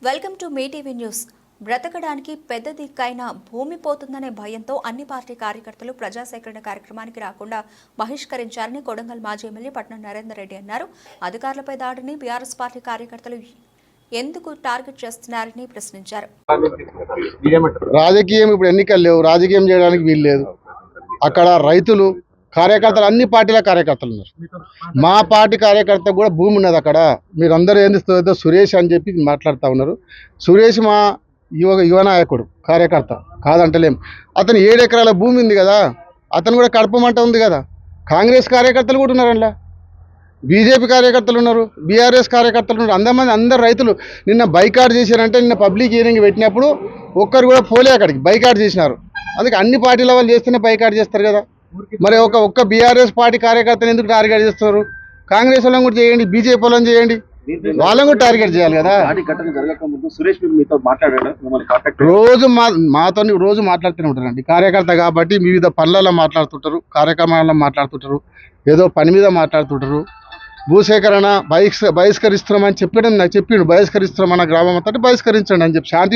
Welcome to me TV news. బ్రతకడానికి పెద్ద దిక్కైన భూమి పోతుందనే భయంతో అన్ని పార్టీ కార్యకర్తలు ప్రజాసేకరణ కార్యక్రమానికి రాకుండా బహిష్కరించారని కొడంగల్ మాజీ ఎమ్మెల్యే పట్నం నరేందర్ రెడ్డి అన్నారు. అధికారులపై దాడిని బీఆర్ఎస్ పార్టీ కార్యకర్తలు ఎందుకు టార్గెట్ చేస్తున్నారని ప్రశ్నించారు. రాజకీయం ఇప్పుడు ఎన్నికలు లేవు, రాజకీయం చేయడానికి వీలు లేదు. అక్కడ రైతులు కార్యకర్తలు అన్ని పార్టీల కార్యకర్తలు ఉన్నారు. మా పార్టీ కార్యకర్త కూడా భూమి ఉన్నది అక్కడ. మీరందరూ ఏంది సురేష్ అని చెప్పి మాట్లాడుతూ ఉన్నారు. సురేష్ మా యువ నాయకుడు కార్యకర్త కాదంటలేం. అతను 7 ఎకరాల భూమి ఉంది కదా, అతను కూడా కడపమంట ఉంది కదా. కాంగ్రెస్ కార్యకర్తలు కూడా ఉన్నారు, అందులో బీజేపీ కార్యకర్తలు ఉన్నారు, బీఆర్ఎస్ కార్యకర్తలు ఉన్నారు. అందరు రైతులు నిన్న బైకాట్ చేశారంటే, నిన్న పబ్లిక్ హియరింగ్ పెట్టినప్పుడు ఒక్కరు కూడా పోలే, అక్కడికి బైకాట్ చేసినారు. అందుకే అన్ని పార్టీల వాళ్ళు చేస్తేనే బైకాట్ చేస్తారు కదా. మరి ఒక్క బీఆర్ఎస్ పార్టీ కార్యకర్తను ఎందుకు టార్గెట్ చేస్తారు? కాంగ్రెస్ వాళ్ళని కూడా చేయండి, బీజేపీ వాళ్ళని చేయండి, వాళ్ళని కూడా టార్గెట్ చేయాలి కదా. రోజు మాట్లాడుతూనే ఉంటారండి. కార్యకర్త కాబట్టి వివిధ పనులలో మాట్లాడుతుంటారు, కార్యక్రమాలలో మాట్లాడుతుంటారు, ఏదో పని మీద మాట్లాడుతుంటారు. భూసేకరణ బహిష్కరిస్తున్నామని చెప్పిండు, బహిష్కరిస్తున్నాం, మన గ్రామం అంతా బహిష్కరించండి అని చెప్పి శాంతి